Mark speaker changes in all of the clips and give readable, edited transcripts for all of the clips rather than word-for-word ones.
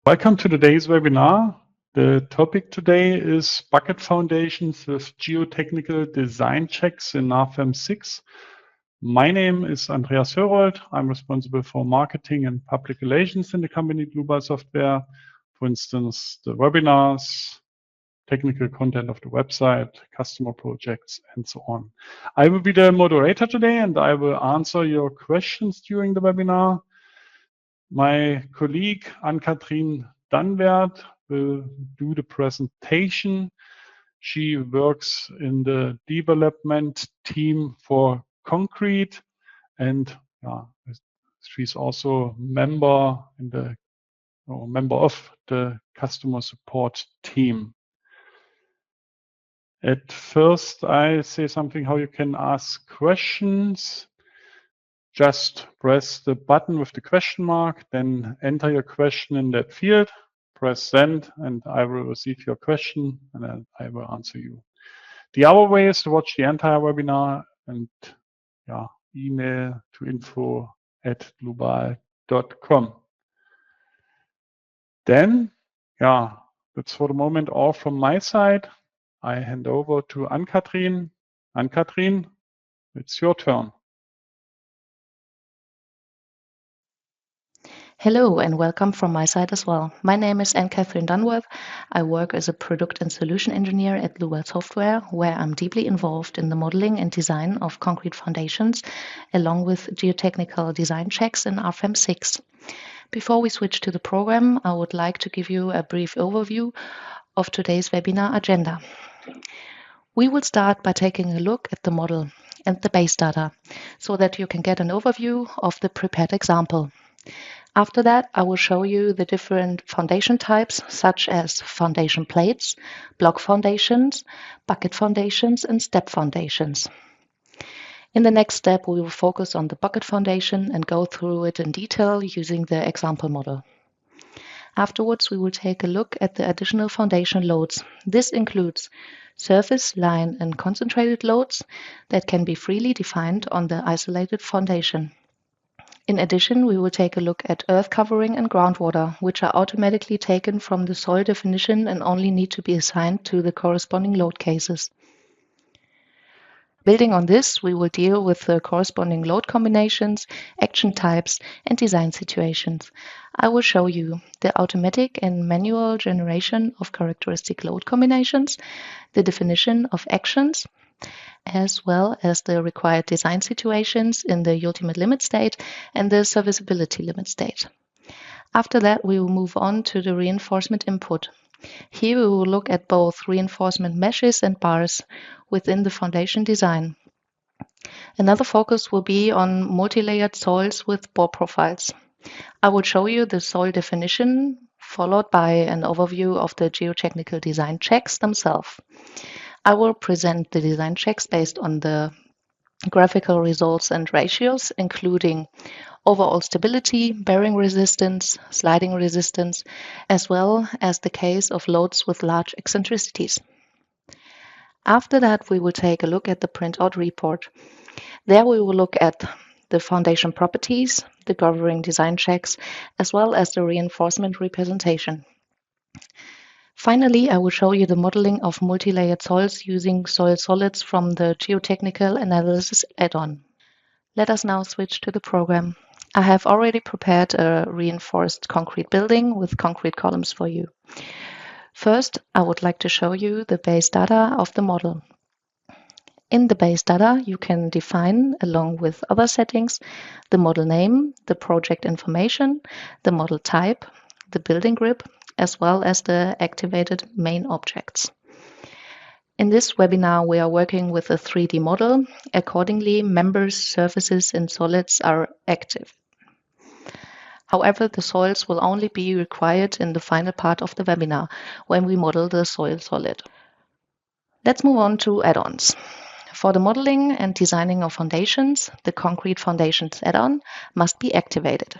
Speaker 1: Welcome to today's webinar. The topic today is bucket foundations with geotechnical design checks in RFEM 6. My name is Andreas Hörold. I'm responsible for marketing and public relations in the company Dlubal Software. For instance, the webinars, technical content of the website, customer projects, and so on. I will be the moderator today and I will answer your questions during the webinar. My colleague Ann-Kathrin Danwert will do the presentation. She works in the development team for concrete, and she's also member of the customer support team. At first, I say something how you can ask questions. Just press the button with the question mark, then enter your question in that field, press send, and I will receive your question and then I will answer you. The other way is to watch the entire webinar and email to info@dlubal.com. Then, that's for the moment all from my side. I hand over to Ann-Kathrin. Ann-Kathrin, it's your turn.
Speaker 2: Hello and welcome from my side as well. My name is Ann-Kathrin Danwert. I work as a product and solution engineer at Dlubal Software, where I'm deeply involved in the modeling and design of concrete foundations, along with geotechnical design checks in RFEM 6. Before we switch to the program, I would like to give you a brief overview of today's webinar agenda. We will start by taking a look at the model and the base data, so that you can get an overview of the prepared example. After that, I will show you the different foundation types, such as foundation plates, block foundations, bucket foundations, and step foundations. In the next step, we will focus on the bucket foundation and go through it in detail using the example model. Afterwards, we will take a look at the additional foundation loads. This includes surface, line, and concentrated loads that can be freely defined on the isolated foundation. In addition, we will take a look at earth covering and groundwater, which are automatically taken from the soil definition and only need to be assigned to the corresponding load cases. Building on this, we will deal with the corresponding load combinations, action types, and design situations. I will show you the automatic and manual generation of characteristic load combinations, the definition of actions, as well as the required design situations in the ultimate limit state and the serviceability limit state. After that, we will move on to the reinforcement input. Here we will look at both reinforcement meshes and bars within the foundation design. Another focus will be on multi-layered soils with bore profiles. I will show you the soil definition, followed by an overview of the geotechnical design checks themselves. I will present the design checks based on the graphical results and ratios, including overall stability, bearing resistance, sliding resistance, as well as the case of loads with large eccentricities. After that, we will take a look at the printout report. There we will look at the foundation properties, the governing design checks, as well as the reinforcement representation. Finally, I will show you the modeling of multi-layered soils using soil solids from the Geotechnical Analysis add-on. Let us now switch to the program. I have already prepared a reinforced concrete building with concrete columns for you. First, I would like to show you the base data of the model. In the base data, you can define, along with other settings, the model name, the project information, the model type, the building grip, as well as the activated main objects. In this webinar, we are working with a 3D model. Accordingly, members, surfaces, and solids are active. However, the soils will only be required in the final part of the webinar when we model the soil solid. Let's move on to add-ons. For the modeling and designing of foundations, the Concrete Foundations add-on must be activated.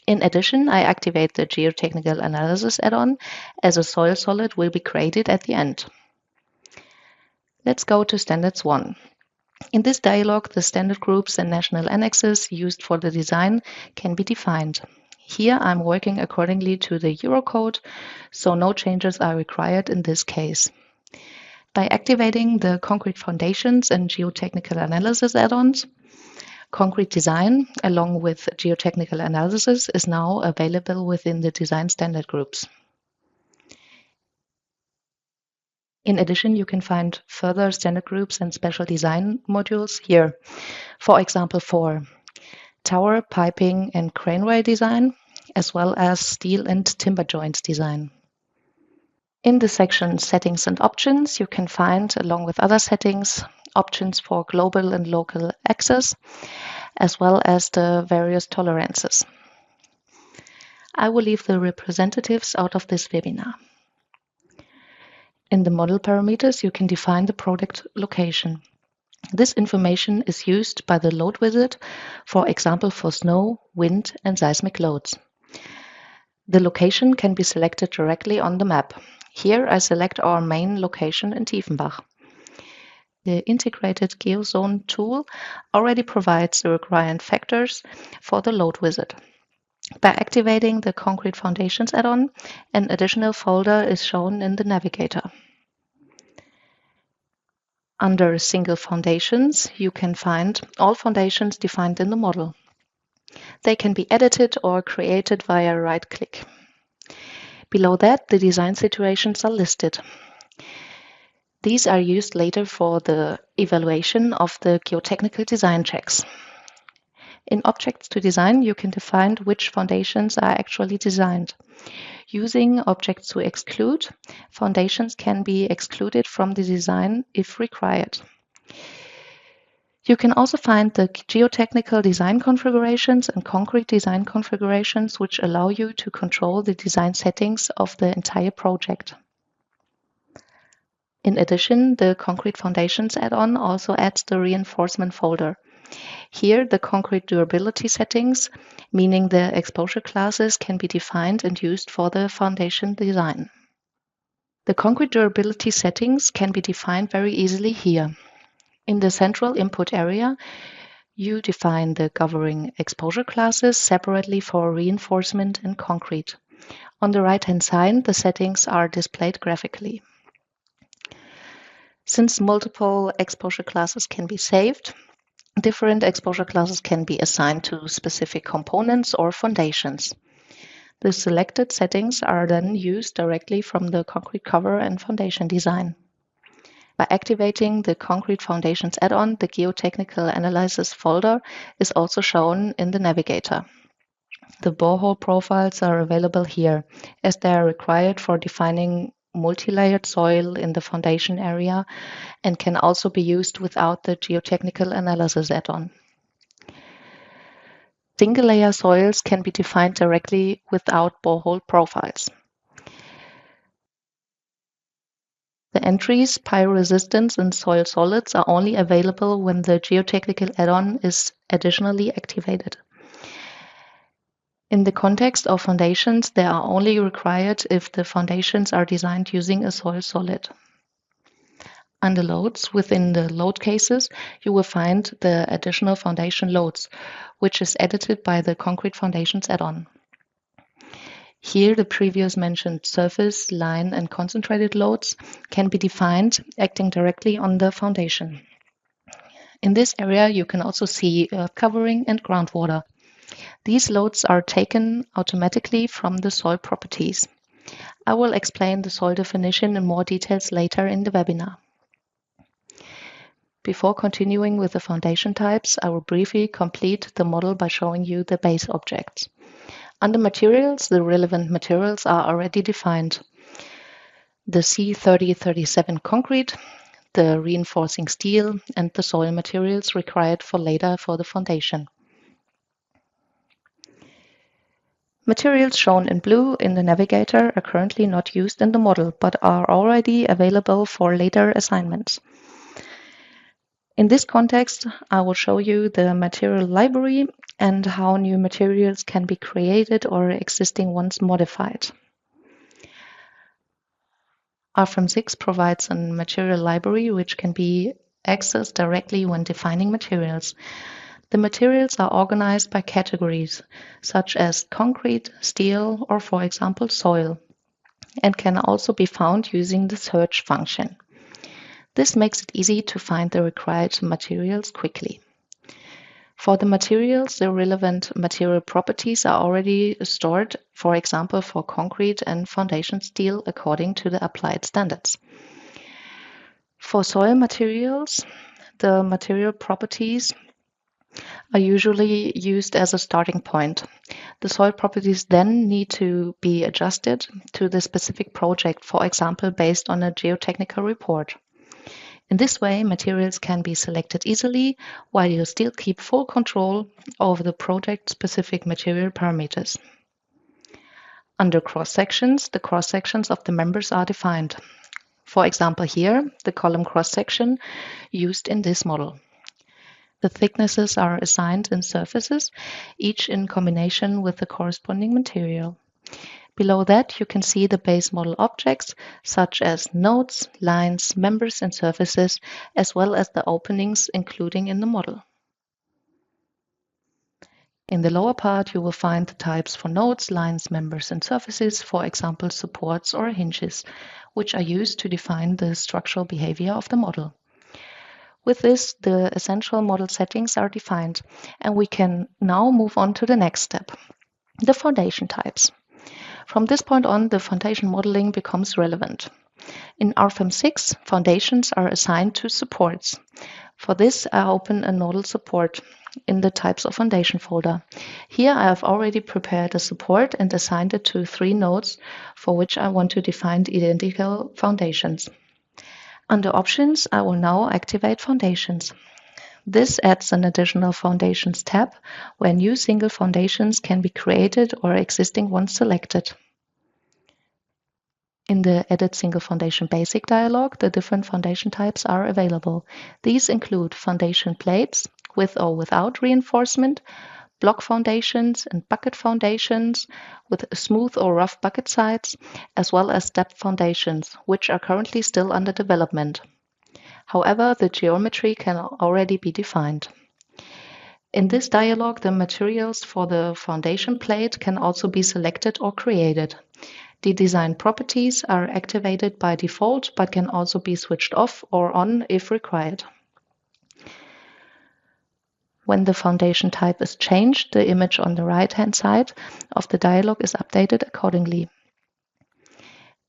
Speaker 2: In addition, I activate the Geotechnical Analysis add-on as a soil solid will be created at the end. Let's go to Standards 1. In this dialog, the standard groups and national annexes used for the design can be defined. Here I'm working accordingly to the Eurocode, so no changes are required in this case. By activating the Concrete Foundations and Geotechnical Analysis add-ons, Concrete Design, along with Geotechnical Analysis, is now available within the design standard groups. In addition, you can find further standard groups and special design modules here. For example, for tower, piping, and craneway design, as well as steel and timber joints design. In the section Settings and Options, you can find, along with other settings, options for global and local access, as well as the various tolerances. I will leave the representatives out of this webinar. In the model parameters, you can define the product location. This information is used by the load wizard, for example, for snow, wind, and seismic loads. The location can be selected directly on the map. Here I select our main location in Tiefenbach. The integrated GeoZone tool already provides the required factors for the load wizard. By activating the Concrete Foundations add-on, an additional folder is shown in the navigator. Under Single Foundations, you can find all foundations defined in the model. They can be edited or created via right-click. Below that, the design situations are listed. These are used later for the evaluation of the geotechnical design checks. In Objects to Design, you can define which foundations are actually designed. Using Objects to Exclude, foundations can be excluded from the design if required. You can also find the geotechnical design configurations and concrete design configurations, which allow you to control the design settings of the entire project. In addition, the Concrete Foundations add-on also adds the reinforcement folder. Here, the concrete durability settings, meaning the exposure classes, can be defined and used for the foundation design. The concrete durability settings can be defined very easily here. In the central input area, you define the governing exposure classes separately for reinforcement and concrete. On the right-hand side, the settings are displayed graphically. Since multiple exposure classes can be saved, different exposure classes can be assigned to specific components or foundations. The selected settings are then used directly from the concrete cover and foundation design. By activating the Concrete Foundations add-on, the Geotechnical Analysis folder is also shown in the navigator. The borehole profiles are available here, as they are required for defining multi-layered soil in the foundation area and can also be used without the Geotechnical Analysis add-on. Single-layer soils can be defined directly without borehole profiles. The entries, pyroresistance, and soil solids are only available when the geotechnical add-on is additionally activated. In the context of foundations, they are only required if the foundations are designed using a soil solid. Under loads, within the load cases, you will find the additional foundation loads, which is edited by the Concrete Foundations add-on. Here, the previous mentioned surface, line, and concentrated loads can be defined acting directly on the foundation. In this area, you can also see earth covering and groundwater. These loads are taken automatically from the soil properties. I will explain the soil definition in more details later in the webinar. Before continuing with the foundation types, I will briefly complete the model by showing you the base objects. Under materials, the relevant materials are already defined. The C3037 concrete, the reinforcing steel, and the soil materials required for later for the foundation. Materials shown in blue in the navigator are currently not used in the model, but are already available for later assignments. In this context, I will show you the material library and how new materials can be created or existing ones modified. RFEM 6 provides a material library which can be accessed directly when defining materials. The materials are organized by categories, such as concrete, steel, or for example, soil, and can also be found using the search function. This makes it easy to find the required materials quickly. For the materials, the relevant material properties are already stored, for example, for concrete and foundation steel according to the applied standards. For soil materials, the material properties are usually used as a starting point. The soil properties then need to be adjusted to the specific project, for example, based on a geotechnical report. In this way, materials can be selected easily while you still keep full control over the project-specific material parameters. Under cross-sections, the cross-sections of the members are defined. For example, here, the column cross-section used in this model. The thicknesses are assigned in surfaces, each in combination with the corresponding material. Below that, you can see the base model objects, such as nodes, lines, members, and surfaces, as well as the openings including in the model. In the lower part, you will find the types for nodes, lines, members, and surfaces, for example, supports or hinges, which are used to define the structural behavior of the model. With this, the essential model settings are defined, and we can now move on to the next step, the foundation types. From this point on, the foundation modeling becomes relevant. In RFEM 6, foundations are assigned to supports. For this, I open a nodal support in the Types of Foundation folder. Here I have already prepared a support and assigned it to 3 nodes for which I want to define identical foundations. Under Options, I will now activate Foundations. This adds an additional Foundations tab where new single foundations can be created or existing ones selected. In the Edit Single Foundation Basic dialog, the different foundation types are available. These include foundation plates, with or without reinforcement, block foundations and bucket foundations with smooth or rough bucket sides, as well as step foundations, which are currently still under development. However, the geometry can already be defined. In this dialog, the materials for the foundation plate can also be selected or created. The design properties are activated by default, but can also be switched off or on if required. When the foundation type is changed, the image on the right-hand side of the dialog is updated accordingly.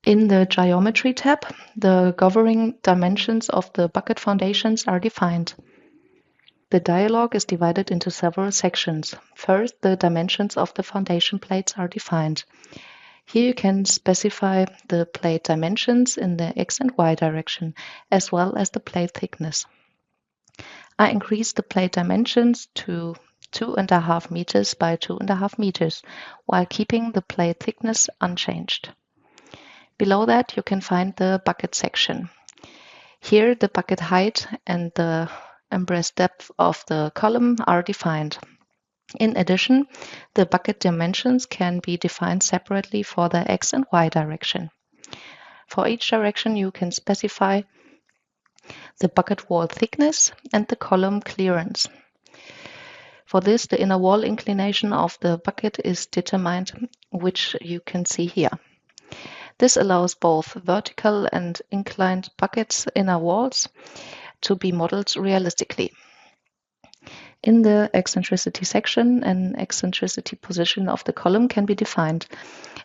Speaker 2: In the Geometry tab, the governing dimensions of the bucket foundations are defined. The dialog is divided into several sections. First, the dimensions of the foundation plates are defined. Here you can specify the plate dimensions in the X and Y direction, as well as the plate thickness. I increased the plate dimensions to 2.5 meters by 2.5 meters, while keeping the plate thickness unchanged. Below that, you can find the bucket section. Here, the bucket height and the embrace depth of the column are defined. In addition, the bucket dimensions can be defined separately for the X and Y direction. For each direction, you can specify the bucket wall thickness and the column clearance. For this, the inner wall inclination of the bucket is determined, which you can see here. This allows both vertical and inclined buckets' inner walls to be modeled realistically. In the eccentricity section, an eccentricity position of the column can be defined,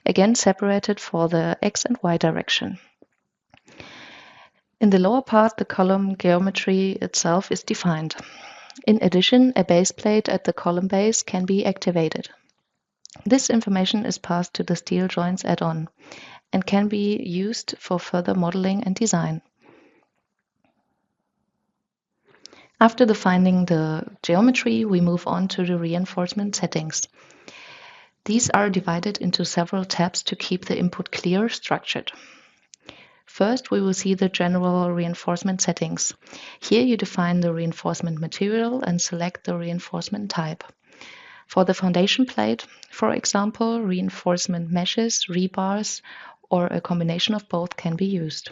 Speaker 2: again separated for the X and Y direction. In the lower part, the column geometry itself is defined. In addition, a base plate at the column base can be activated. This information is passed to the steel joints add-on and can be used for further modeling and design. After defining the geometry, we move on to the reinforcement settings. These are divided into several tabs to keep the input clear, structured. First, we will see the general reinforcement settings. Here you define the reinforcement material and select the reinforcement type. For the foundation plate, for example, reinforcement meshes, rebars, or a combination of both can be used.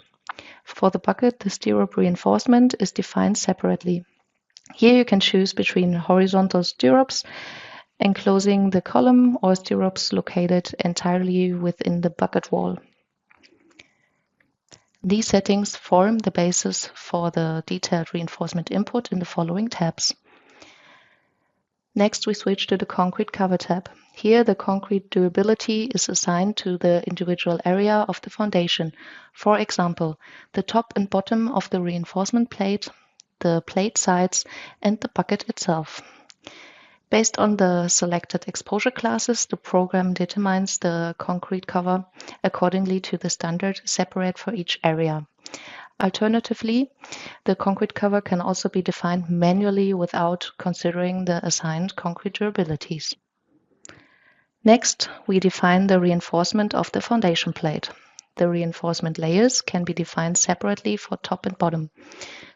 Speaker 2: For the bucket, the stirrup reinforcement is defined separately. Here you can choose between horizontal stirrups enclosing the column or stirrups located entirely within the bucket wall. These settings form the basis for the detailed reinforcement input in the following tabs. Next, we switch to the concrete cover tab. Here, the concrete durability is assigned to the individual area of the foundation. For example, the top and bottom of the reinforcement plate, the plate sides, and the bucket itself. Based on the selected exposure classes, the program determines the concrete cover accordingly to the standard separate for each area. Alternatively, the concrete cover can also be defined manually without considering the assigned concrete durabilities. Next, we define the reinforcement of the foundation plate. The reinforcement layers can be defined separately for top and bottom.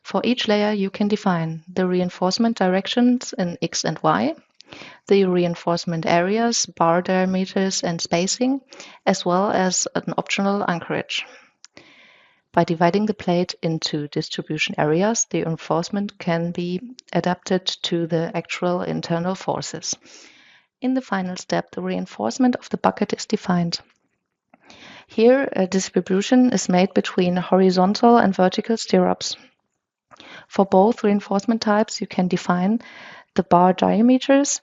Speaker 2: For each layer, you can define the reinforcement directions in X and Y, the reinforcement areas, bar diameters, and spacing, as well as an optional anchorage. By dividing the plate into distribution areas, the reinforcement can be adapted to the actual internal forces. In the final step, the reinforcement of the bucket is defined. Here, a distribution is made between horizontal and vertical stirrups. For both reinforcement types, you can define the bar diameters,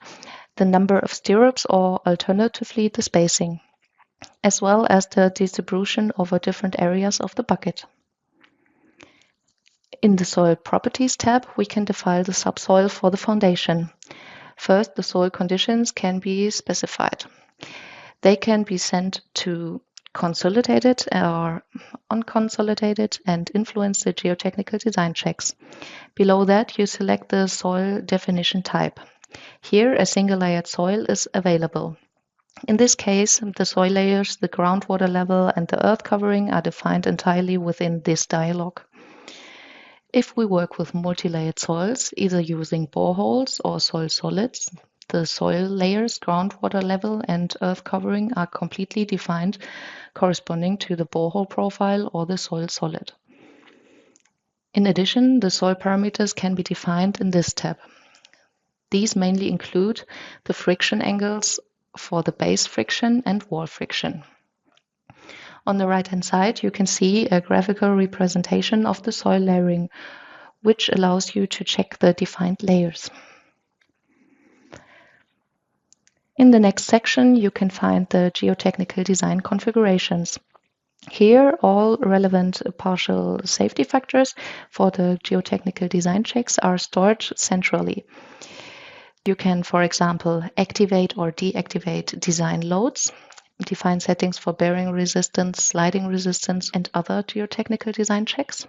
Speaker 2: the number of stirrups, or alternatively the spacing, as well as the distribution over different areas of the bucket. In the Soil Properties tab, we can define the subsoil for the foundation. First, the soil conditions can be specified. They can be sent to consolidated or unconsolidated and influence the geotechnical design checks. Below that, you select the soil definition type. Here, a single layered soil is available. In this case, the soil layers, the groundwater level, and the earth covering are defined entirely within this dialog. If we work with multi-layered soils, either using boreholes or soil solids, the soil layers, groundwater level, and earth covering are completely defined corresponding to the borehole profile or the soil solid. In addition, the soil parameters can be defined in this tab. These mainly include the friction angles for the base friction and wall friction. On the right-hand side, you can see a graphical representation of the soil layering, which allows you to check the defined layers. In the next section, you can find the geotechnical design configurations. Here, all relevant partial safety factors for the geotechnical design checks are stored centrally. You can, for example, activate or deactivate design loads, define settings for bearing resistance, sliding resistance, and other geotechnical design checks.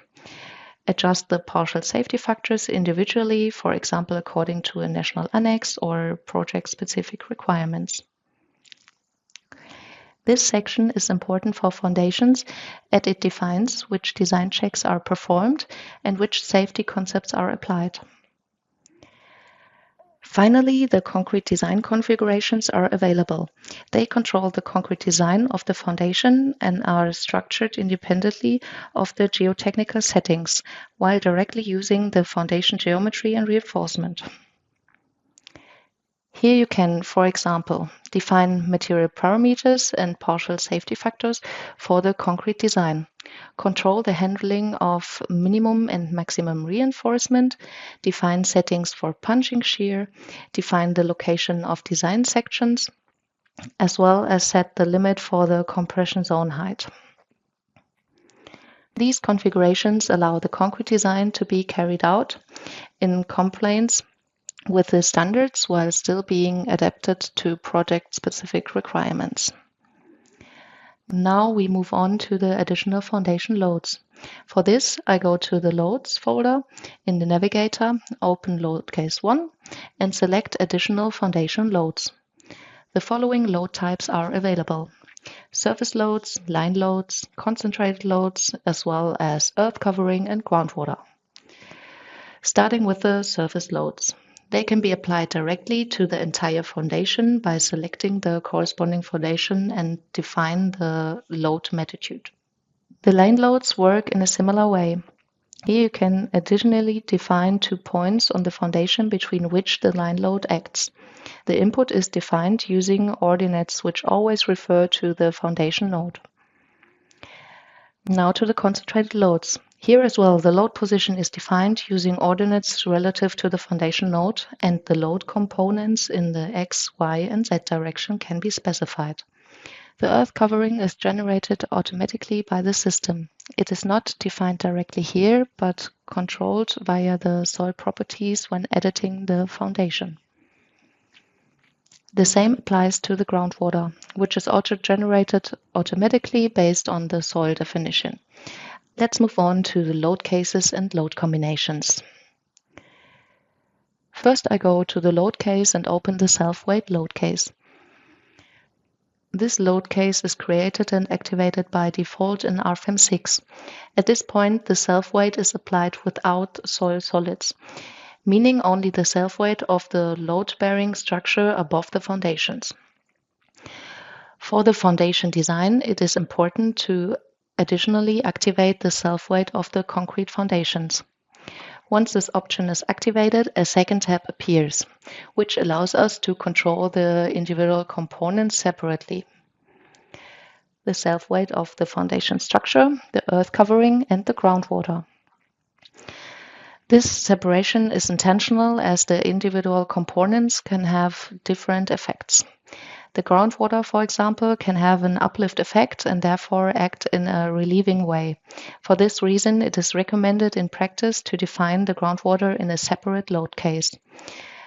Speaker 2: Adjust the partial safety factors individually, for example, according to a national annex or project-specific requirements. This section is important for foundations as it defines which design checks are performed and which safety concepts are applied. Finally, the concrete design configurations are available. They control the concrete design of the foundation and are structured independently of the geotechnical settings, while directly using the foundation geometry and reinforcement. Here you can, for example, define material parameters and partial safety factors for the concrete design, control the handling of minimum and maximum reinforcement, define settings for punching shear, define the location of design sections, as well as set the limit for the compression zone height. These configurations allow the concrete design to be carried out in compliance with the standards while still being adapted to project-specific requirements. Now we move on to the additional foundation loads. For this, I go to the Loads folder in the Navigator, open Load Case 1, and select Additional Foundation Loads. The following load types are available: surface loads, line loads, concentrated loads, as well as earth covering and groundwater. Starting with the surface loads. They can be applied directly to the entire foundation by selecting the corresponding foundation and define the load magnitude. The line loads work in a similar way. Here you can additionally define 2 points on the foundation between which the line load acts. The input is defined using ordinates which always refer to the foundation node. Now to the concentrated loads. Here as well, the load position is defined using ordinates relative to the foundation node, and the load components in the X, Y, and Z direction can be specified. The earth covering is generated automatically by the system. It is not defined directly here, but controlled via the soil properties when editing the foundation. The same applies to the groundwater, which is also generated automatically based on the soil definition. Let's move on to the load cases and load combinations. First, I go to the load case and open the self-weight load case. This load case is created and activated by default in RFEM 6. At this point, the self-weight is applied without soil solids, meaning only the self-weight of the load-bearing structure above the foundations. For the foundation design, it is important to additionally activate the self-weight of the concrete foundations. Once this option is activated, a second tab appears, which allows us to control the individual components separately. The self-weight of the foundation structure, the earth covering, and the groundwater. This separation is intentional as the individual components can have different effects. The groundwater, for example, can have an uplift effect and therefore act in a relieving way. For this reason, it is recommended in practice to define the groundwater in a separate load case.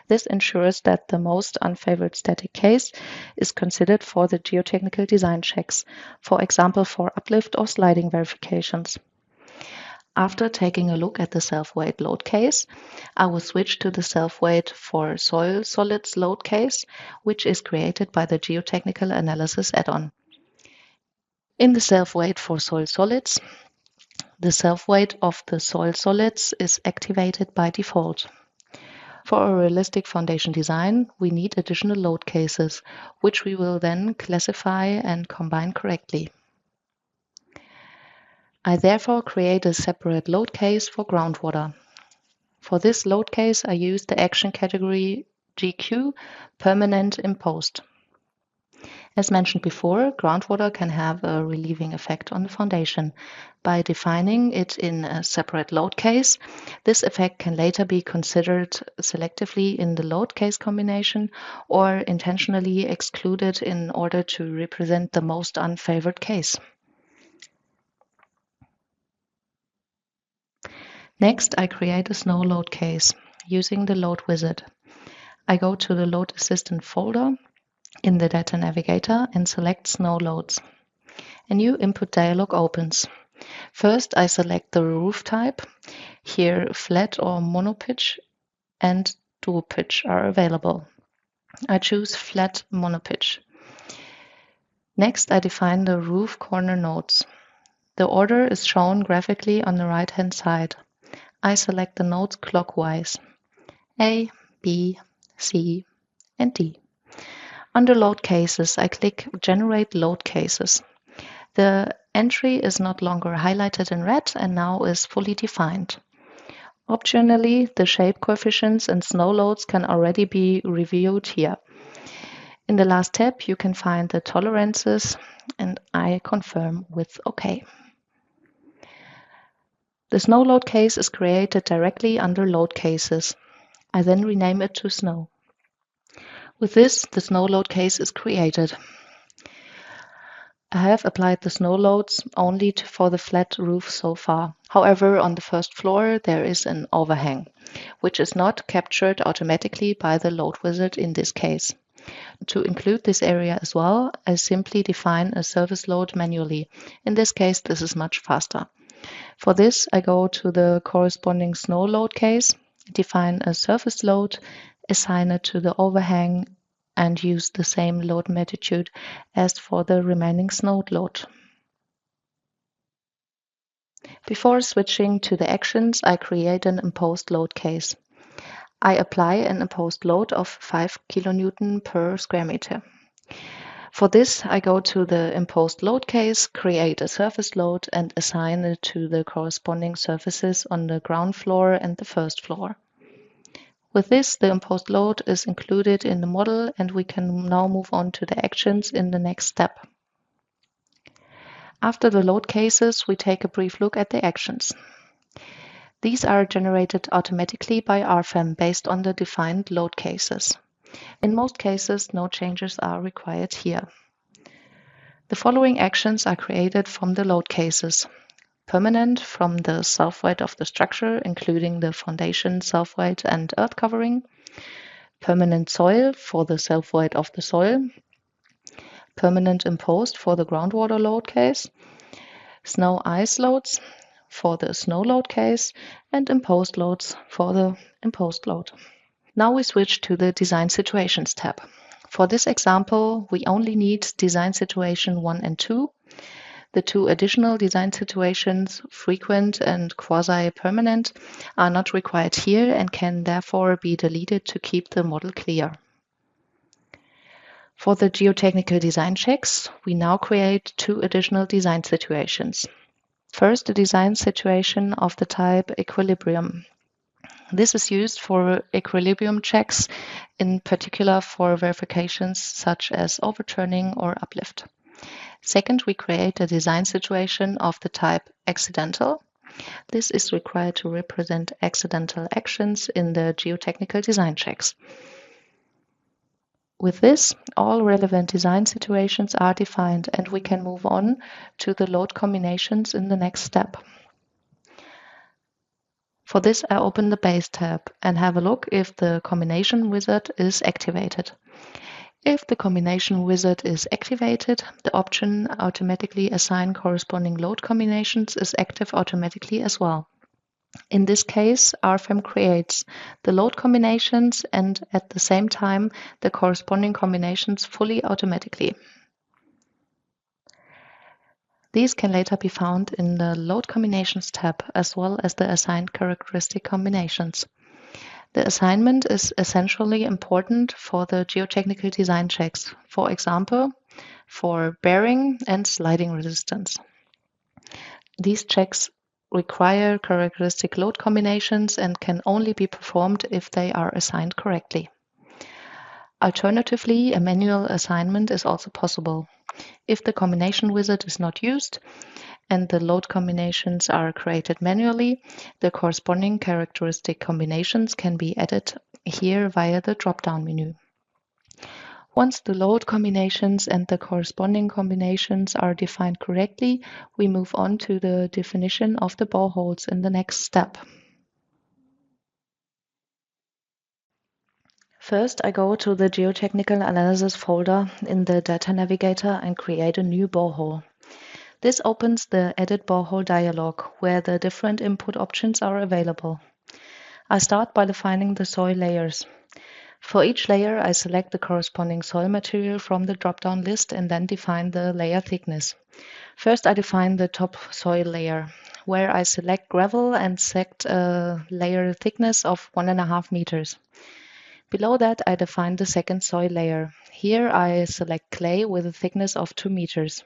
Speaker 2: This ensures that the most unfavored static case is considered for the geotechnical design checks, for example, for uplift or sliding verifications. After taking a look at the self-weight load case, I will switch to the self-weight for soil solids load case, which is created by the Geotechnical Analysis add-on. In the self-weight for soil solids, the self-weight of the soil solids is activated by default. For a realistic foundation design, we need additional load cases, which we will then classify and combine correctly. I therefore create a separate load case for groundwater. For this load case, I use the action category GQ, permanent imposed. As mentioned before, groundwater can have a relieving effect on the foundation. By defining it in a separate load case, this effect can later be considered selectively in the load case combination or intentionally excluded in order to represent the most unfavored case. Next, I create a snow load case using the load wizard. I go to the load assistant folder in the data navigator and select snow loads. A new input dialog opens. First, I select the roof type. Here, flat or monopitch and dual pitch are available. I choose flat monopitch. Next, I define the roof corner nodes. The order is shown graphically on the right-hand side. I select the nodes clockwise, A, B, C, and D. Under Load Cases, I click Generate Load Cases. The entry is not longer highlighted in red and now is fully defined. Optionally, the shape coefficients and snow loads can already be reviewed here. In the last tab, you can find the tolerances, and I confirm with OK. The snow load case is created directly under Load Cases. I then rename it to Snow. With this, the snow load case is created. I have applied the snow loads only for the flat roof so far. However, on the first floor, there is an overhang, which is not captured automatically by the load wizard in this case. To include this area as well, I simply define a surface load manually. In this case, this is much faster. For this, I go to the corresponding snow load case, define a surface load, assign it to the overhang, and use the same load magnitude as for the remaining snow load. Before switching to the actions, I create an imposed load case. I apply an imposed load of 5 kN per square meter. For this, I go to the imposed load case, create a surface load, and assign it to the corresponding surfaces on the ground floor and the first floor. With this, the imposed load is included in the model, and we can now move on to the actions in the next step. After the load cases, we take a brief look at the actions. These are generated automatically by RFEM based on the defined load cases. In most cases, no changes are required here. The following actions are created from the load cases. Permanent from the self-weight of the structure, including the foundation, self-weight, and earth covering. Permanent soil for the self-weight of the soil. Permanent imposed for the groundwater load case. Snow ice loads for the snow load case, and imposed loads for the imposed load. Now we switch to the Design Situations tab. For this example, we only need Design Situation 1 and 2. The two additional design situations, frequent and quasi-permanent, are not required here and can therefore be deleted to keep the model clear. For the geotechnical design checks, we now create two additional design situations. First, a design situation of the type equilibrium. This is used for equilibrium checks, in particular for verifications such as overturning or uplift. Second, we create a design situation of the type accidental. This is required to represent accidental actions in the geotechnical design checks. With this, all relevant design situations are defined, and we can move on to the load combinations in the next step. For this, I open the Base tab and have a look if the combination wizard is activated. If the combination wizard is activated, the option automatically assign corresponding load combinations is active automatically as well. In this case, RFEM creates the load combinations and at the same time the corresponding combinations fully automatically. These can later be found in the Load Combinations tab as well as the assigned characteristic combinations. The assignment is essentially important for the geotechnical design checks, for example, for bearing and sliding resistance. These checks require characteristic load combinations and can only be performed if they are assigned correctly. Alternatively, a manual assignment is also possible. If the combination wizard is not used and the load combinations are created manually, the corresponding characteristic combinations can be added here via the drop-down menu. Once the load combinations and the corresponding combinations are defined correctly, we move on to the definition of the boreholes in the next step. First, I go to the Geotechnical Analysis folder in the Data Navigator and create a new borehole. This opens the Edit Borehole dialog, where the different input options are available. I start by defining the soil layers. For each layer, I select the corresponding soil material from the drop-down list and then define the layer thickness. First, I define the top soil layer, where I select gravel and set a layer thickness of 1.5 meters. Below that, I define the second soil layer. Here, I select clay with a thickness of 2 meters.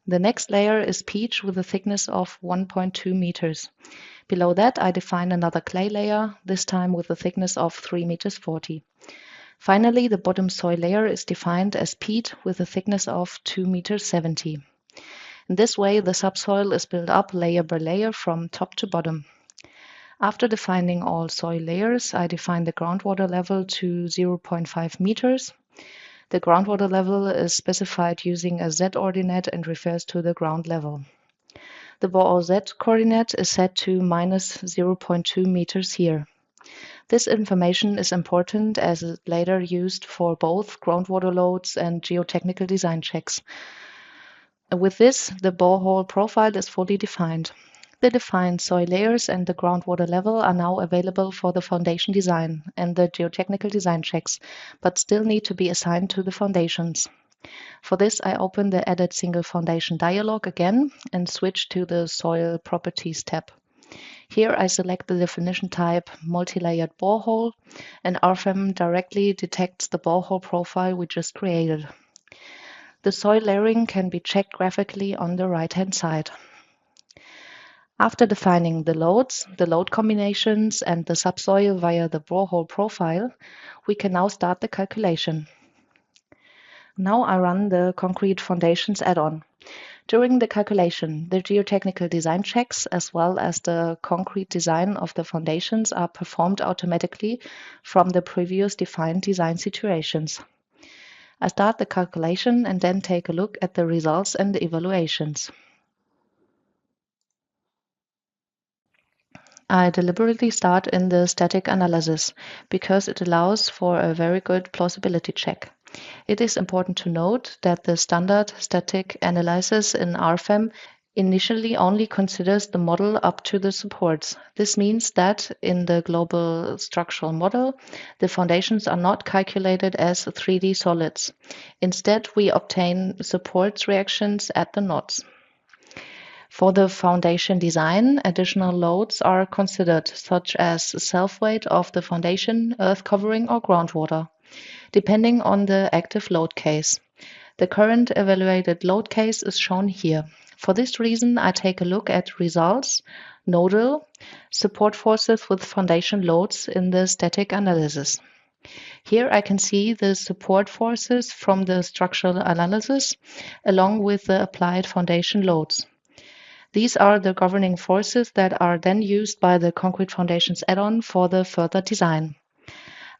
Speaker 2: The next layer is peat with a thickness of 1.2 meters. Below that, I define another clay layer, this time with a thickness of 3 meters 40. Finally, the bottom soil layer is defined as peat with a thickness of 2 meters 70. In this way, the subsoil is built up layer by layer from top to bottom. After defining all soil layers, I define the groundwater level to 0.5 meters. The groundwater level is specified using a z-ordinate and refers to the ground level. The borehole z-coordinate is set to minus 0.2 meters here. This information is important as it is later used for both groundwater loads and geotechnical design checks. With this, the borehole profile is fully defined. The defined soil layers and the groundwater level are now available for the foundation design and the geotechnical design checks, but still need to be assigned to the foundations. For this, I open the Edit Single Foundation dialog again and switch to the Soil Properties tab. Here I select the definition type multi-layered borehole, and RFEM directly detects the borehole profile we just created. The soil layering can be checked graphically on the right-hand side. After defining the loads, the load combinations, and the subsoil via the borehole profile, we can now start the calculation. Now I run the concrete foundations add-on. During the calculation, the geotechnical design checks as well as the concrete design of the foundations are performed automatically from the previous defined design situations. I start the calculation and then take a look at the results and the evaluations. I deliberately start in the static analysis because it allows for a very good plausibility check. It is important to note that the standard static analysis in RFEM initially only considers the model up to the supports. This means that in the global structural model, the foundations are not calculated as 3D solids. Instead, we obtain supports reactions at the nodes. For the foundation design, additional loads are considered, such as self-weight of the foundation, earth covering, or groundwater, depending on the active load case. The current evaluated load case is shown here. For this reason, I take a look at results, nodal, support forces with foundation loads in the static analysis. Here I can see the support forces from the structural analysis along with the applied foundation loads. These are the governing forces that are then used by the concrete foundations add-on for the further design.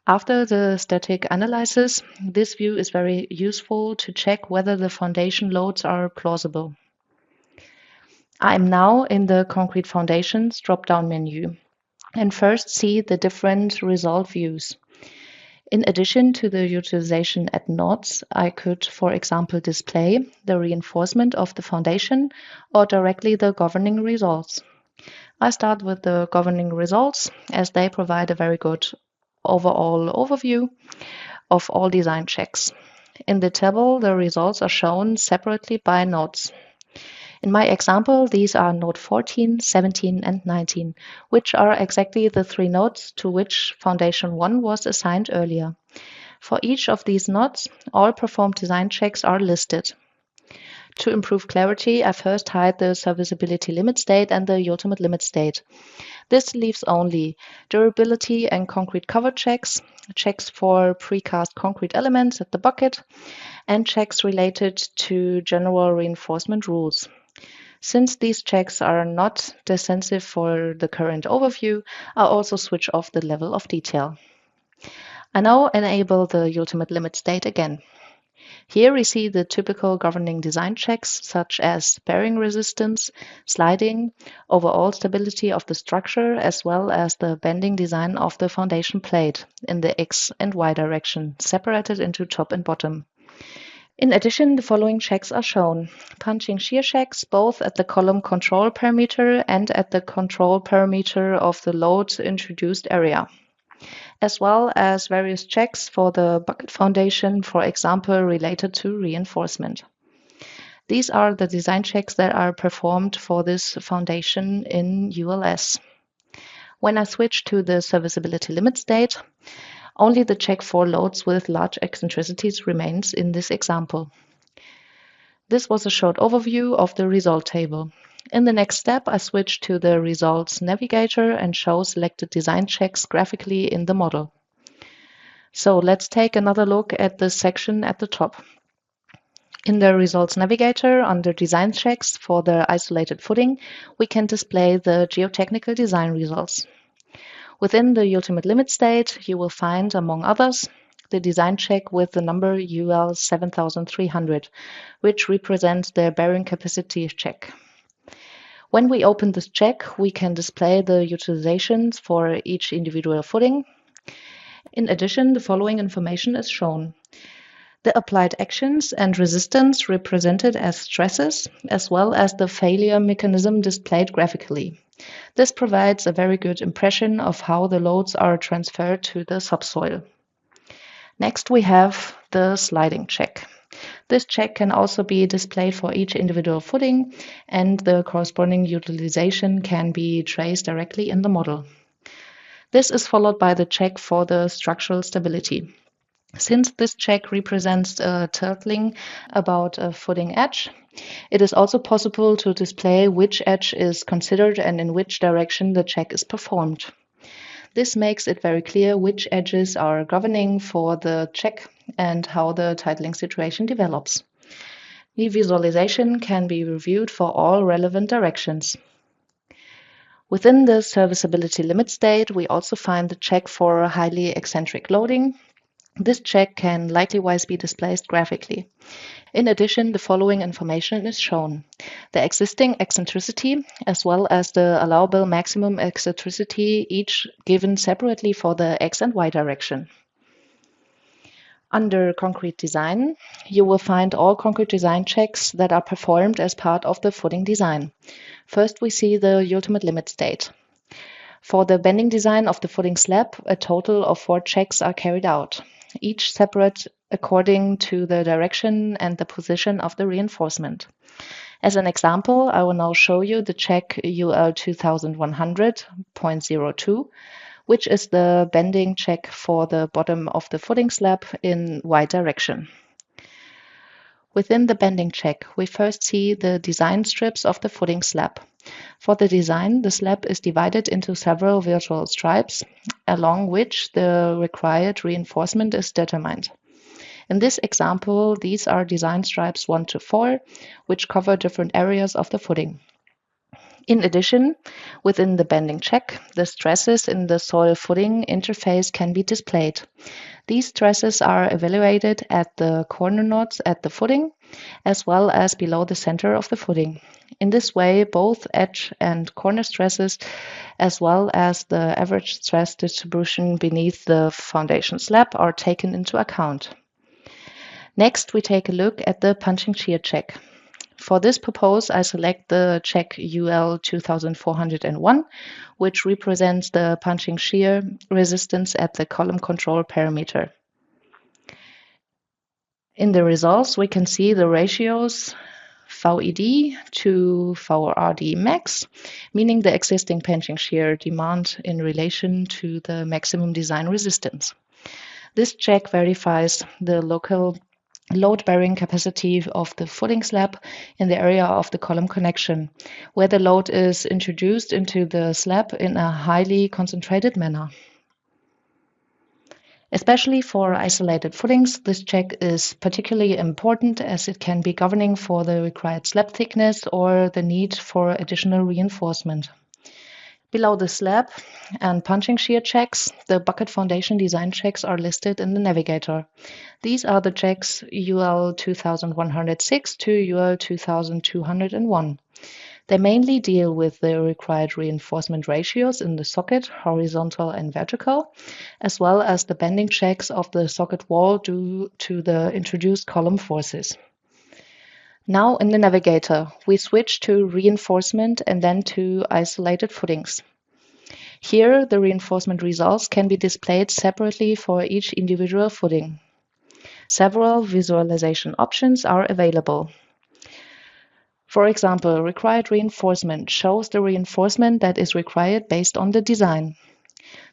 Speaker 2: After the static analysis, this view is very useful to check whether the foundation loads are plausible. I am now in the concrete foundations drop-down menu and first see the different result views. In addition to the utilization at nodes, I could, for example, display the reinforcement of the foundation or directly the governing results. I start with the governing results as they provide a very good overall overview of all design checks. In the table, the results are shown separately by nodes. In my example, these are node 14, 17, and 19, which are exactly the 3 nodes to which Foundation 1 was assigned earlier. For each of these nodes, all performed design checks are listed. To improve clarity, I first hide the serviceability limit state and the ultimate limit state. This leaves only durability and concrete cover checks, checks for precast concrete elements at the bucket, and checks related to general reinforcement rules. Since these checks are not decisive for the current overview, I also switch off the level of detail. I now enable the ultimate limit state again. Here we see the typical governing design checks such as bearing resistance, sliding, overall stability of the structure, as well as the bending design of the foundation plate in the X and Y direction, separated into top and bottom. In addition, the following checks are shown. Punching shear checks both at the column control parameter and at the control parameter of the load introduced area, as well as various checks for the bucket foundation, for example, related to reinforcement. These are the design checks that are performed for this foundation in ULS. When I switch to the serviceability limit state, only the check for loads with large eccentricities remains in this example. This was a short overview of the result table. In the next step, I switch to the results navigator and show selected design checks graphically in the model. So let's take another look at the section at the top. In the results navigator, under design checks for the isolated footing, we can display the geotechnical design results. Within the ultimate limit state, you will find, among others, the design check with the number UL 7300, which represents the bearing capacity check. When we open this check, we can display the utilizations for each individual footing. In addition, the following information is shown. The applied actions and resistance represented as stresses, as well as the failure mechanism displayed graphically. This provides a very good impression of how the loads are transferred to the subsoil. Next, we have the sliding check. This check can also be displayed for each individual footing, and the corresponding utilization can be traced directly in the model. This is followed by the check for the structural stability. Since this check represents a tilting about a footing edge, it is also possible to display which edge is considered and in which direction the check is performed. This makes it very clear which edges are governing for the check and how the titling situation develops. The visualization can be reviewed for all relevant directions. Within the serviceability limit state, we also find the check for highly eccentric loading. This check can likewise be displayed graphically. In addition, the following information is shown: the existing eccentricity as well as the allowable maximum eccentricity, each given separately for the x and y direction. Under concrete design, you will find all concrete design checks that are performed as part of the footing design. First, we see the ultimate limit state. For the bending design of the footing slab, a total of 4 checks are carried out, each separate according to the direction and the position of the reinforcement. As an example, I will now show you the check UL 2100.02, which is the bending check for the bottom of the footing slab in Y direction. Within the bending check, we first see the design strips of the footing slab. For the design, the slab is divided into several virtual stripes, along which the required reinforcement is determined. In this example, these are design stripes 1 to 4, which cover different areas of the footing. In addition, within the bending check, the stresses in the soil footing interface can be displayed. These stresses are evaluated at the corner nodes at the footing, as well as below the center of the footing. In this way, both edge and corner stresses, as well as the average stress distribution beneath the foundation slab, are taken into account. Next, we take a look at the punching shear check. For this purpose, I select the check UL 2401, which represents the punching shear resistance at the column control parameter. In the results, we can see the ratios VED to VRD max, meaning the existing punching shear demand in relation to the maximum design resistance. This check verifies the local load-bearing capacity of the footing slab in the area of the column connection, where the load is introduced into the slab in a highly concentrated manner. Especially for isolated footings, this check is particularly important as it can be governing for the required slab thickness or the need for additional reinforcement. Below the slab and punching shear checks, the bucket foundation design checks are listed in the navigator. These are the checks UL 2106 to UL 2201. They mainly deal with the required reinforcement ratios in the socket, horizontal and vertical, as well as the bending checks of the socket wall due to the introduced column forces. Now in the navigator, we switch to reinforcement and then to isolated footings. Here, the reinforcement results can be displayed separately for each individual footing. Several visualization options are available. For example, required reinforcement shows the reinforcement that is required based on the design.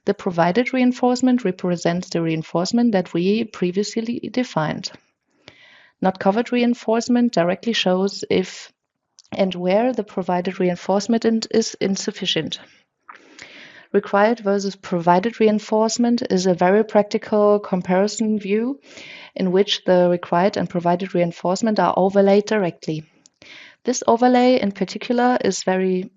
Speaker 2: The provided reinforcement represents the reinforcement that we previously defined. Not covered reinforcement directly shows if and where the provided reinforcement is insufficient. Required versus provided reinforcement is a very practical comparison view in which the required and provided reinforcement are overlaid directly. This overlay in particular is very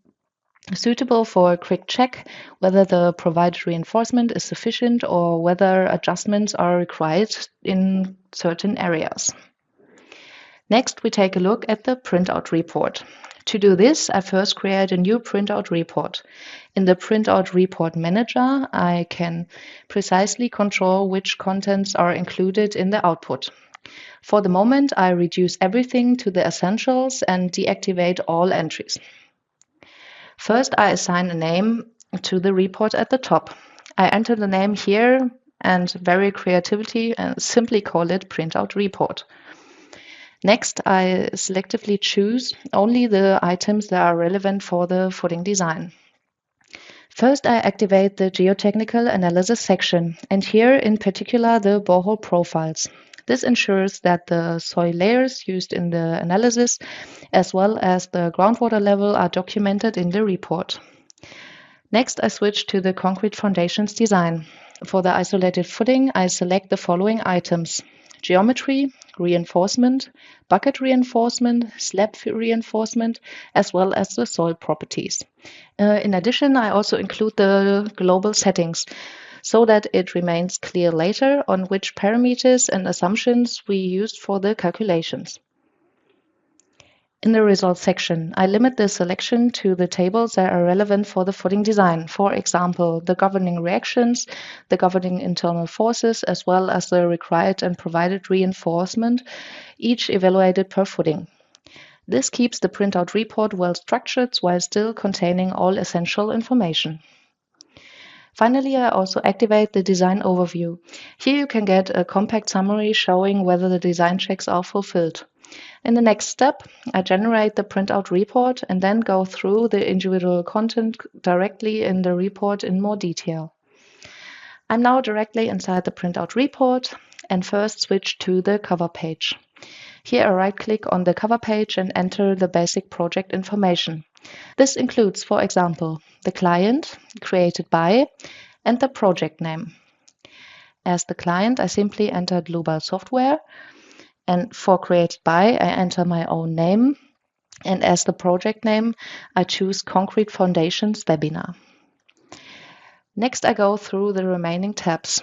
Speaker 2: suitable for a quick check whether the provided reinforcement is sufficient or whether adjustments are required in certain areas. Next, we take a look at the printout report. To do this, I first create a new printout report. In the printout report manager, I can precisely control which contents are included in the output. For the moment, I reduce everything to the essentials and deactivate all entries. First, I assign a name to the report at the top. I enter the name here and very creatively and simply call it printout report. Next, I selectively choose only the items that are relevant for the footing design. First, I activate the geotechnical analysis section, and here in particular the borehole profiles. This ensures that the soil layers used in the analysis as well as the groundwater level are documented in the report. Next, I switch to the concrete foundations design. For the isolated footing, I select the following items: geometry, reinforcement, bucket reinforcement, slab reinforcement, as well as the soil properties. In addition, I also include the global settings so that it remains clear later on which parameters and assumptions we used for the calculations. In the results section, I limit the selection to the tables that are relevant for the footing design. For example, the governing reactions, the governing internal forces, as well as the required and provided reinforcement, each evaluated per footing. This keeps the printout report well structured while still containing all essential information. Finally, I also activate the design overview. Here you can get a compact summary showing whether the design checks are fulfilled. In the next step, I generate the printout report and then go through the individual content directly in the report in more detail. I'm now directly inside the printout report and first switch to the cover page. Here I right-click on the cover page and enter the basic project information. This includes, for example, the client, created by, and the project name. As the client, I simply enter Dlubal Software, and for created by, I enter my own name, and as the project name, I choose Concrete Foundations Webinar. Next, I go through the remaining tabs.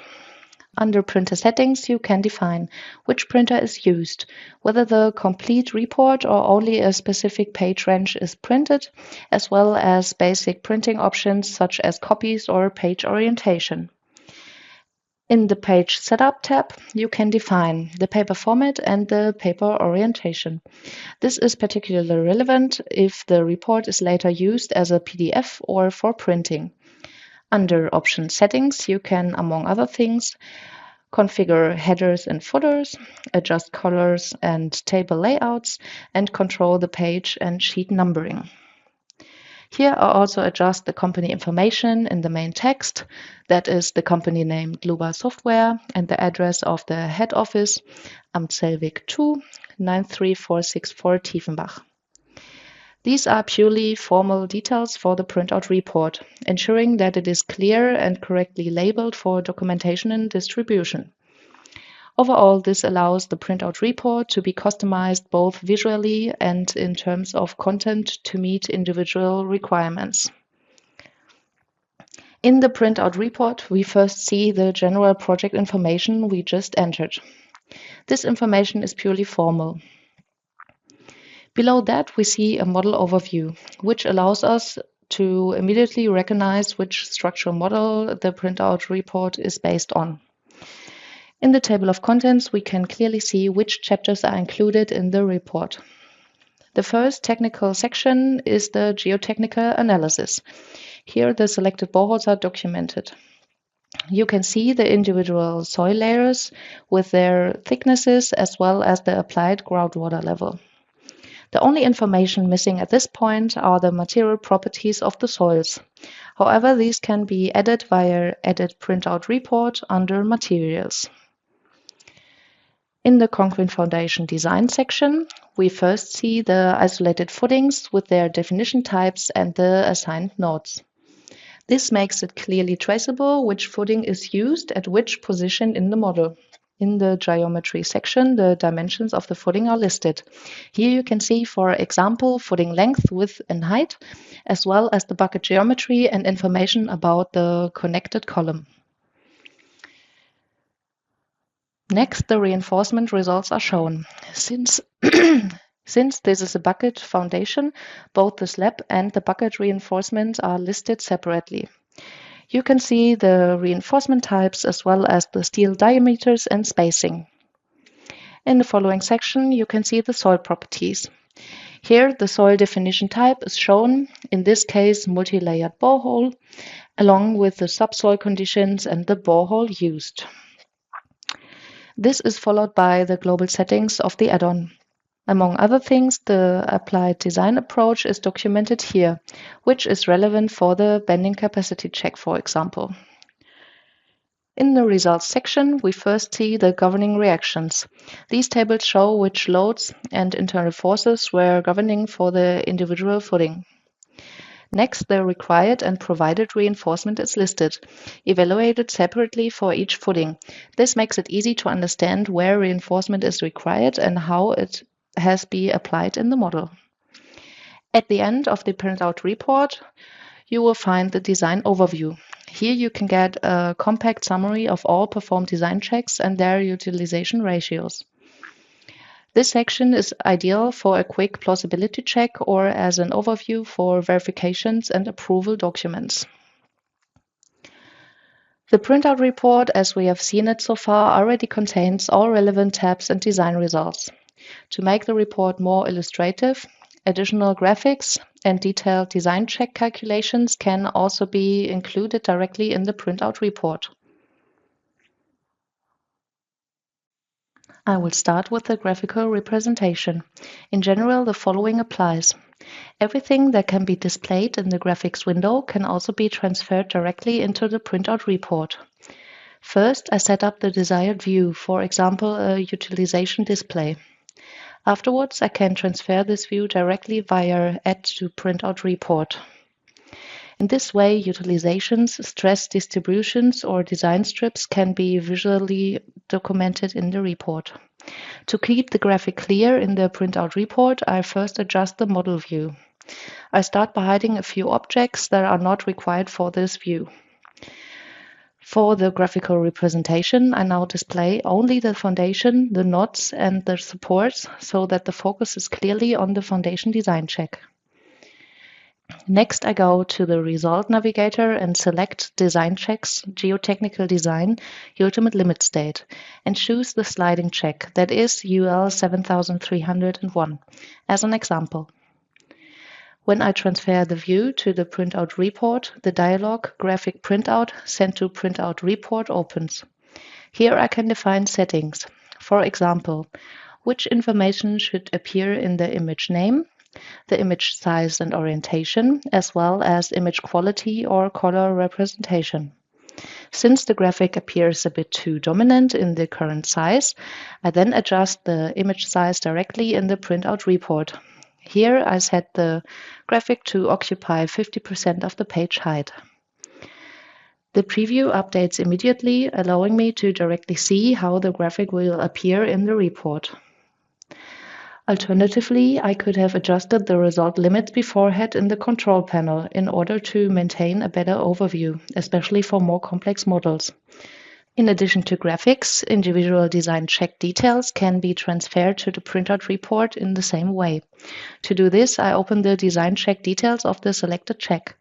Speaker 2: Under printer settings, you can define which printer is used, whether the complete report or only a specific page range is printed, as well as basic printing options such as copies or page orientation. In the Page Setup tab, you can define the paper format and the paper orientation. This is particularly relevant if the report is later used as a PDF or for printing. Under Option Settings, you can, among other things, configure headers and footers, adjust colors and table layouts, and control the page and sheet numbering. Here I also adjust the company information in the main text, that is the company name Dlubal Software and the address of the head office, Amtsellweg 2, 93464 Tiefenbach. These are purely formal details for the printout report, ensuring that it is clear and correctly labeled for documentation and distribution. Overall, this allows the printout report to be customized both visually and in terms of content to meet individual requirements. In the printout report, we first see the general project information we just entered. This information is purely formal. Below that, we see a model overview, which allows us to immediately recognize which structural model the printout report is based on. In the table of contents, we can clearly see which chapters are included in the report. The first technical section is the geotechnical analysis. Here, the selected boreholes are documented. You can see the individual soil layers with their thicknesses as well as the applied groundwater level. The only information missing at this point are the material properties of the soils. However, these can be added via Edit Printout Report under Materials. In the concrete foundation design section, we first see the isolated footings with their definition types and the assigned nodes. This makes it clearly traceable which footing is used at which position in the model. In the geometry section, the dimensions of the footing are listed. Here you can see, for example, footing length, width, and height, as well as the bucket geometry and information about the connected column. Next, the reinforcement results are shown. Since this is a bucket foundation, both the slab and the bucket reinforcement are listed separately. You can see the reinforcement types as well as the steel diameters and spacing. In the following section, you can see the soil properties. Here, the soil definition type is shown, in this case multi-layered borehole, along with the subsoil conditions and the borehole used. This is followed by the global settings of the add-on. Among other things, the applied design approach is documented here, which is relevant for the bending capacity check, for example. In the results section, we first see the governing reactions. These tables show which loads and internal forces were governing for the individual footing. Next, the required and provided reinforcement is listed, evaluated separately for each footing. This makes it easy to understand where reinforcement is required and how it has been applied in the model. At the end of the printout report, you will find the design overview. Here you can get a compact summary of all performed design checks and their utilization ratios. This section is ideal for a quick plausibility check or as an overview for verifications and approval documents. The printout report, as we have seen it so far, already contains all relevant tabs and design results. To make the report more illustrative, additional graphics and detailed design check calculations can also be included directly in the printout report. I will start with the graphical representation. In general, the following applies. Everything that can be displayed in the graphics window can also be transferred directly into the printout report. First, I set up the desired view, for example, a utilization display. Afterwards, I can transfer this view directly via Add to Printout Report. In this way, utilizations, stress distributions, or design strips can be visually documented in the report. To keep the graphic clear in the printout report, I first adjust the model view. I start by hiding a few objects that are not required for this view. For the graphical representation, I now display only the foundation, the nodes, and the supports so that the focus is clearly on the foundation design check. Next, I go to the Result Navigator and select Design Checks, Geotechnical Design, Ultimate Limit State, and choose the sliding check, that is UL 7301, as an example. When I transfer the view to the printout report, the dialog Graphic Printout Send to Printout Report opens. Here I can define settings. For example, which information should appear in the image name, the image size and orientation, as well as image quality or color representation. Since the graphic appears a bit too dominant in the current size, I then adjust the image size directly in the printout report. Here I set the graphic to occupy 50% of the page height. The preview updates immediately, allowing me to directly see how the graphic will appear in the report. Alternatively, I could have adjusted the result limits beforehand in the control panel in order to maintain a better overview, especially for more complex models. In addition to graphics, individual design check details can be transferred to the printout report in the same way. To do this, I open the design check details of the selected check.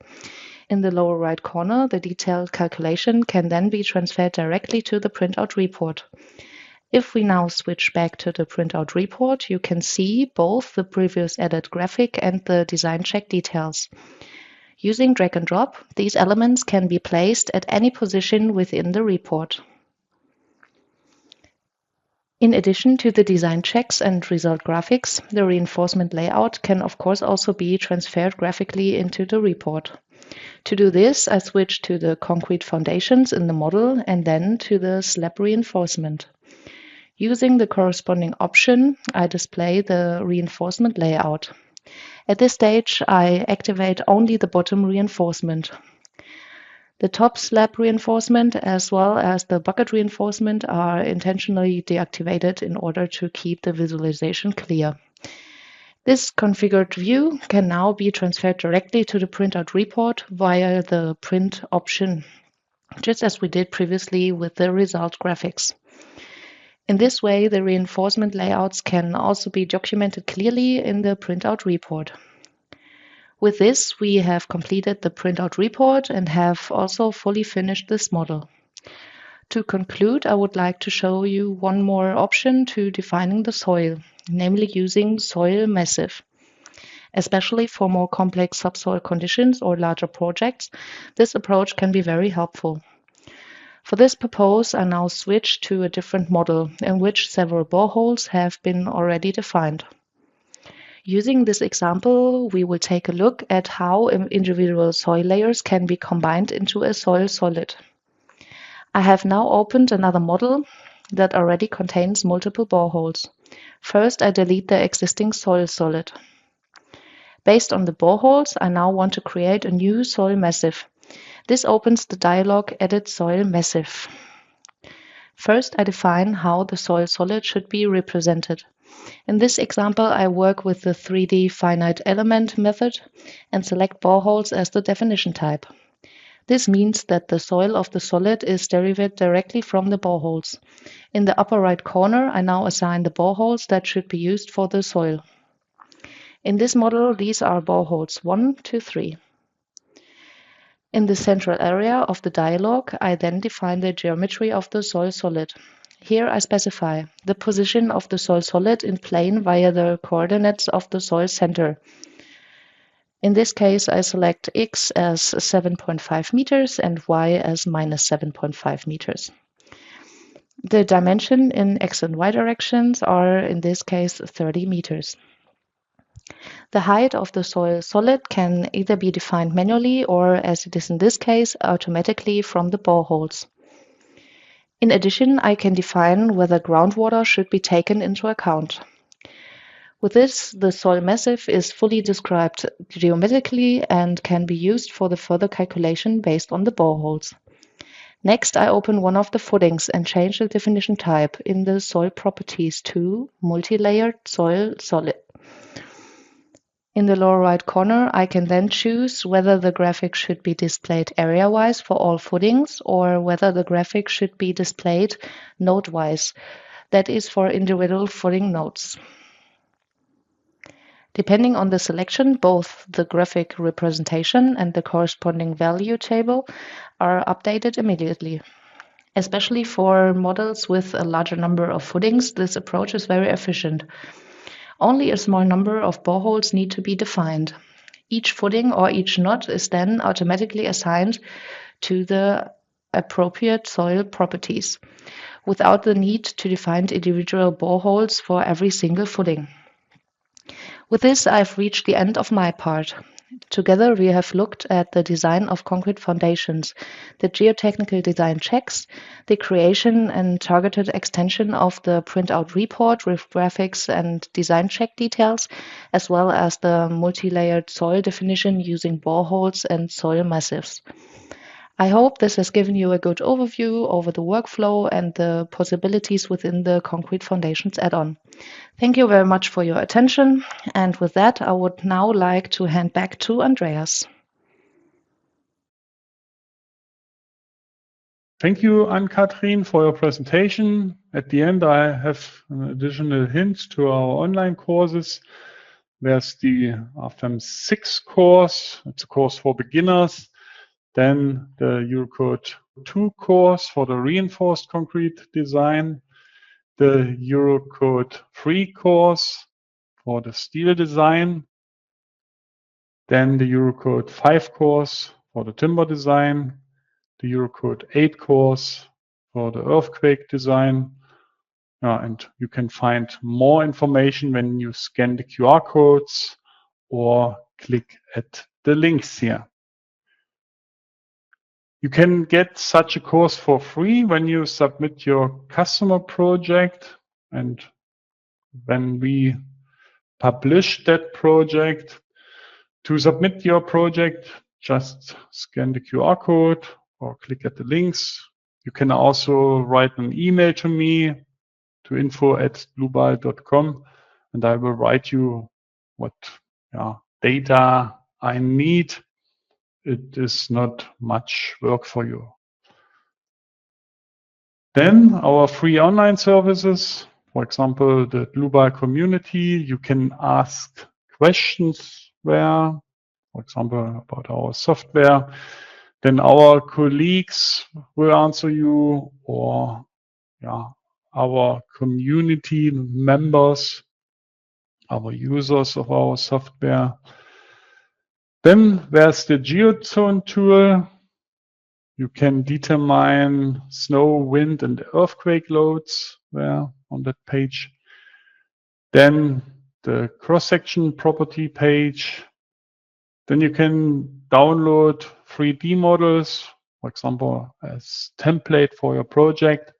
Speaker 2: In the lower right corner, the detailed calculation can then be transferred directly to the printout report. If we now switch back to the printout report, you can see both the previous added graphic and the design check details. Using drag and drop, these elements can be placed at any position within the report. In addition to the design checks and result graphics, the reinforcement layout can of course also be transferred graphically into the report. To do this, I switch to the concrete foundations in the model and then to the slab reinforcement. Using the corresponding option, I display the reinforcement layout. At this stage, I activate only the bottom reinforcement. The top slab reinforcement as well as the bucket reinforcement are intentionally deactivated in order to keep the visualization clear. This configured view can now be transferred directly to the printout report via the print option, just as we did previously with the result graphics. In this way, the reinforcement layouts can also be documented clearly in the printout report. With this, we have completed the printout report and have also fully finished this model. To conclude, I would like to show you one more option to defining the soil, namely using soil massive. Especially for more complex subsoil conditions or larger projects, this approach can be very helpful. For this purpose, I now switch to a different model in which several boreholes have been already defined. Using this example, we will take a look at how individual soil layers can be combined into a soil solid. I have now opened another model that already contains multiple boreholes. First, I delete the existing soil solid. Based on the boreholes, I now want to create a new soil massive. This opens the dialog Edit Soil Massive. First, I define how the soil solid should be represented. In this example, I work with the 3D finite element method and select boreholes as the definition type. This means that the soil of the solid is derived directly from the boreholes. In the upper right corner, I now assign the boreholes that should be used for the soil. In this model, these are boreholes 1 to 3. In the central area of the dialog, I then define the geometry of the soil solid. Here I specify the position of the soil solid in plane via the coordinates of the soil center. In this case, I select x as 7.5 meters and y as minus 7.5 meters. The dimension in x and y directions are, in this case, 30 meters. The height of the soil solid can either be defined manually or, as it is in this case, automatically from the boreholes. In addition, I can define whether groundwater should be taken into account. With this, the soil massive is fully described geometrically and can be used for the further calculation based on the boreholes. Next, I open one of the footings and change the definition type in the soil properties to multi-layered soil solid. In the lower right corner, I can then choose whether the graphic should be displayed area-wise for all footings or whether the graphic should be displayed node-wise, that is for individual footing nodes. Depending on the selection, both the graphic representation and the corresponding value table are updated immediately. Especially for models with a larger number of footings, this approach is very efficient. Only a small number of boreholes need to be defined. Each footing or each node is then automatically assigned to the appropriate soil properties, without the need to define individual boreholes for every single footing. With this, I've reached the end of my part. Together, we have looked at the design of concrete foundations, the geotechnical design checks, the creation and targeted extension of the printout report with graphics and design check details, as well as the multi-layered soil definition using boreholes and soil massives. I hope this has given you a good overview over the workflow and the possibilities within the Concrete Foundations add-on. Thank you very much for your attention, and with that, I would now like to hand back to Andreas.
Speaker 1: Thank you, Ann-Kathrin, for your presentation. At the end, I have an additional hint to our online courses. There's the RFEM 6 course. It's a course for beginners. Then the Eurocode 2 course for the reinforced concrete design. The Eurocode 3 course for the steel design. Then the Eurocode 5 course for the timber design. The Eurocode 8 course for the earthquake design. And you can find more information when you scan the QR codes or click at the links here. You can get such a course for free when you submit your customer project, and when we publish that project. To submit your project, just scan the QR code or click at the links. You can also write an email to me to info@dlubal.com, and I will write you what data I need. It is not much work for you. Then our free online services, for example, the Dlubal community, you can ask questions there, for example, about our software. Then our colleagues will answer you, or our community members, our users of our software. Then there's the Geozone tool. You can determine snow, wind, and earthquake loads there on that page. Then the cross-section property page. Then you can download 3D models, for example, as template for your project.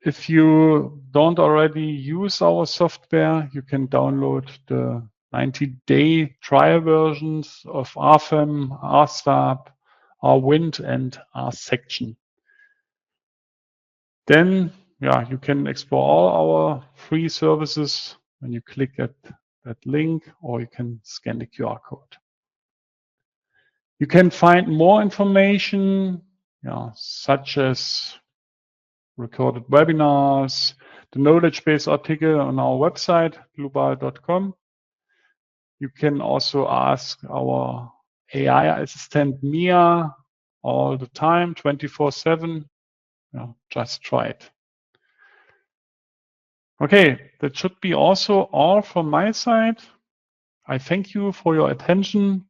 Speaker 1: If you don't already use our software, you can download the 90-day trial versions of RFEM, RSTAP, RWind, and RSection. Then, yeah, you can explore all our free services when you click at that link, or you can scan the QR code. You can find more information, such as recorded webinars, the knowledge base article on our website, dlubal.com. You can also ask our AI assistant Mia all the time, 24/7. Just try it. Okay, that should be also all from my side. I thank you for your attention.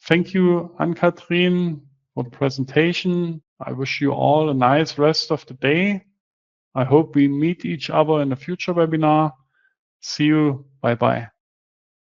Speaker 1: Thank you, Ann-Kathrin, for the presentation. I wish you all a nice rest of the day. I hope we meet each other in a future webinar. See you. Bye-bye.